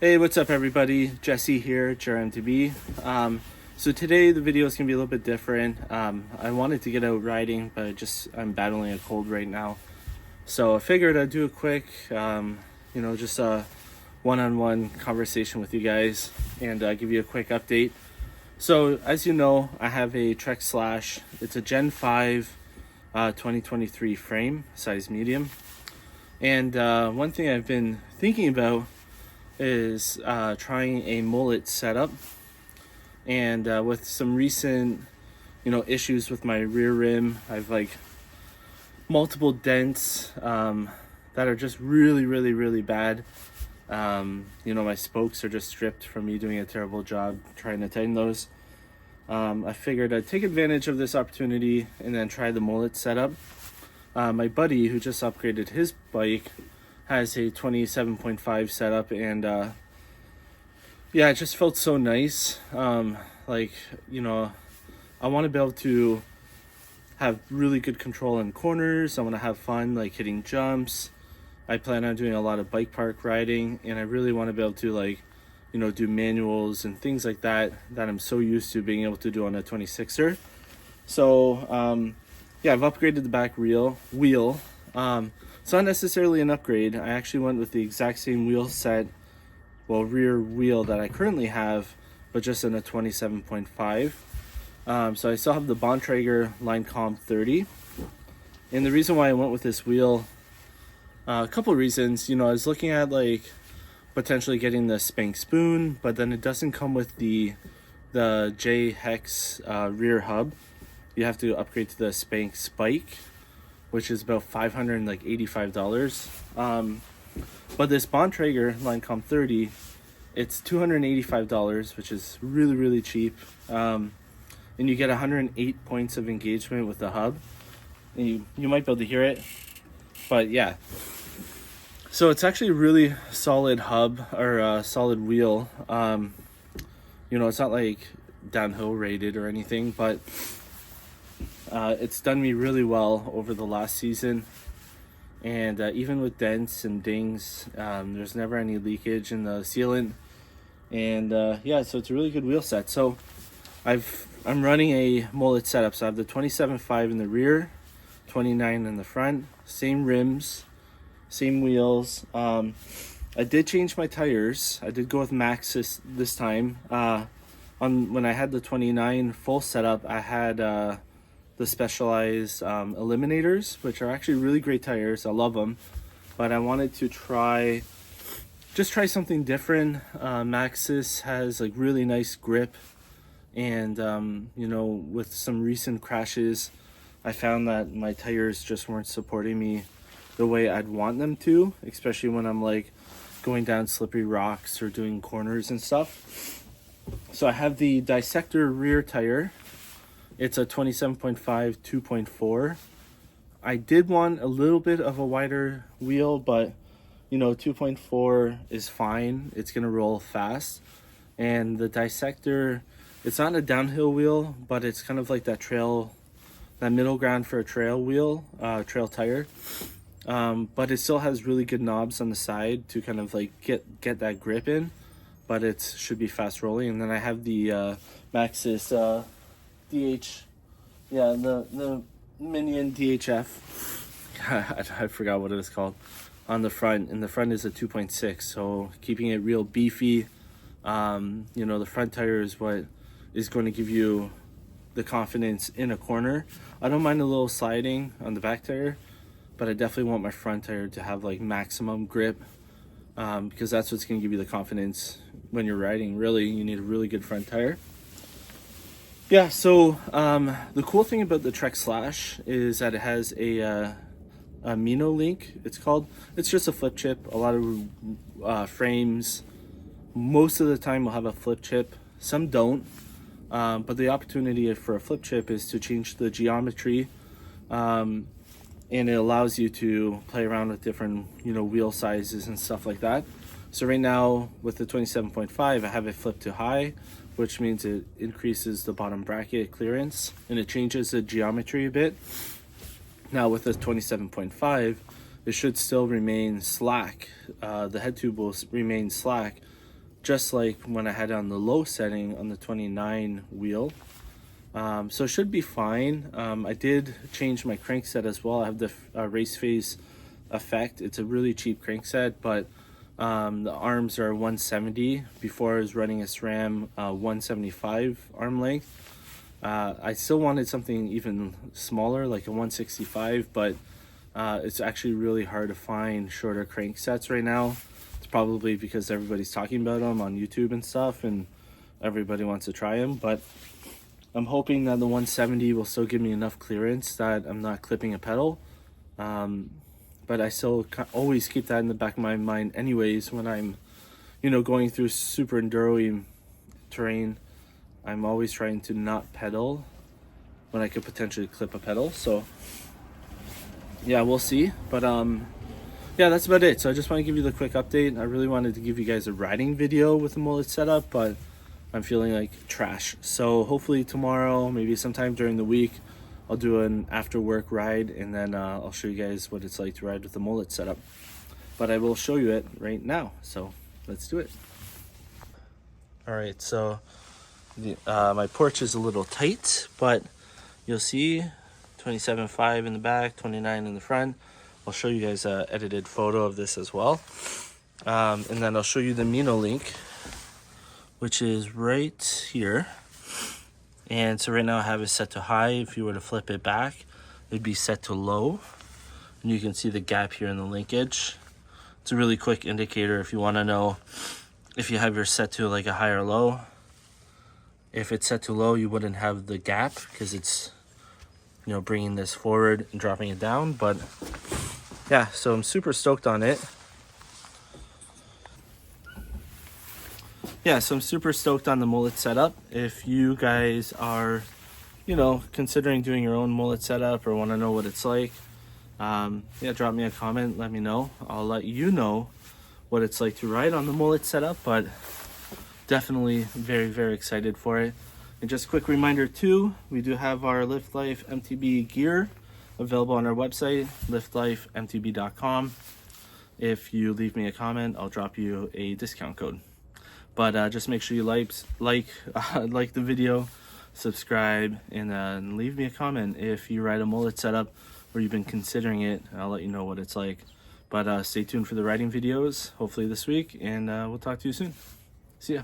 Hey, what's up everybody? Jesse here, JRMTB. So today the video is going to be a little bit different. I wanted to get out riding, but I'm battling a cold right now. So I figured I'd do a quick, just a one-on-one conversation with you guys and give you a quick update. So as you know, I have a Trek Slash. It's a Gen 5 2023 frame, size medium. And one thing I've been thinking about is trying a mullet setup, and with some recent issues with my rear rim, I've multiple dents that are just really bad. My spokes are just stripped from me doing a terrible job trying to tighten those. I figured I'd take advantage of this opportunity and then try the mullet setup. My buddy who just upgraded his bike has a 27.5 setup, and it just felt so nice. I want to be able to have really good control in corners. I want to have fun hitting jumps. I plan on doing a lot of bike park riding, and I really want to be able to do manuals and things like that I'm so used to being able to do on a 26er. So I've upgraded the back wheel. It's not necessarily an upgrade. I actually went with the exact same rear wheel that I currently have, but just in a 27.5. So I still have the Bontrager Line Comp 30. And the reason why I went with this wheel, a couple of reasons. I was looking at potentially getting the Spank Spoon, but then it doesn't come with the J Hex rear hub. You have to upgrade to the Spank Spike, which is about $585. But this Bontrager Line Comp 30, it's $285, which is really cheap. And you get 108 points of engagement with the hub. And you might be able to hear it, but yeah. So it's actually a really solid hub, or solid wheel. It's not downhill rated or anything, but it's done me really well over the last season, and even with dents and dings, there's never any leakage in the sealant, and so it's a really good wheel set. So I'm running a mullet setup. So I have the 27.5 in the rear, 29 in the front, same rims, same wheels. I did change my tires. I did go with Max this time. When I had the 29 full setup, I had the Specialized Eliminators, which are actually really great tires. I love them, but I wanted to try something different. Maxxis has really nice grip, and with some recent crashes, I found that my tires just weren't supporting me the way I'd want them to, especially when I'm going down slippery rocks or doing corners and stuff. So I have the Dissector rear tire. It's a 27.5 2.4. I did want a little bit of a wider wheel, but 2.4 is fine. It's gonna roll fast. And the Dissector, it's not a downhill wheel, but it's kind of like that middle ground for a trail wheel, trail tire. But it still has really good knobs on the side to kind of get that grip in, but it should be fast rolling. And then I have the Maxxis the Minion DHF. I forgot what it was called on the front, and the front is a 2.6, so keeping it real beefy. The front tire is what is going to give you the confidence in a corner. I don't mind a little sliding on the back tire, but I definitely want my front tire to have maximum grip, because that's what's going to give you the confidence when you're riding. Really, you need a really good front tire. Yeah, so the cool thing about the Trek Slash is that it has a Mino link, it's called. It's just a flip chip. A lot of frames, most of the time, will have a flip chip. Some don't, but the opportunity for a flip chip is to change the geometry, and it allows you to play around with different wheel sizes and stuff like that. So right now with the 27.5, I have it flipped to high, which means it increases the bottom bracket clearance and it changes the geometry a bit. Now with the 27.5, it should still remain slack. The head tube will remain slack, just like when I had it on the low setting on the 29 wheel. So it should be fine. I did change my crankset as well. I have the race phase effect. It's a really cheap crankset, but the arms are 170. Before I was running a SRAM 175 arm length. I still wanted something even smaller, like a 165, but it's actually really hard to find shorter cranksets right now. It's probably because everybody's talking about them on YouTube and stuff, and everybody wants to try them, but I'm hoping that the 170 will still give me enough clearance that I'm not clipping a pedal. But I still always keep that in the back of my mind anyways when I'm, going through super enduro terrain. I'm always trying to not pedal when I could potentially clip a pedal. So yeah, we'll see. But yeah, that's about it. So I just want to give you the quick update. I really wanted to give you guys a riding video with the Mullet setup, but I'm feeling like trash. So hopefully tomorrow, maybe sometime during the week, I'll do an after work ride, and then I'll show you guys what it's like to ride with the Mullet setup. But I will show you it right now. So let's do it. All right, so my porch is a little tight, but you'll see 27.5 in the back, 29 in the front. I'll show you guys an edited photo of this as well. And then I'll show you the Mino link, which is right here. And so right now I have it set to high. If you were to flip it back, it'd be set to low. And you can see the gap here in the linkage. It's a really quick indicator if you want to know if you have yours set to like a high or low. If it's set to low, you wouldn't have the gap because it's, bringing this forward and dropping it down. But yeah, so I'm super stoked on it. Yeah, so I'm super stoked on the Mullet setup. If you guys are, considering doing your own Mullet setup or want to know what it's like, yeah, drop me a comment, let me know. I'll let you know what it's like to ride on the Mullet setup, but definitely very, very excited for it. And just a quick reminder too, we do have our Lift Life MTB gear available on our website, liftlifemtb.com. If you leave me a comment, I'll drop you a discount code. But just make sure you like the video, subscribe, and leave me a comment if you ride a Mullet setup or you've been considering it. I'll let you know what it's like. But stay tuned for the riding videos, hopefully this week, and we'll talk to you soon. See ya.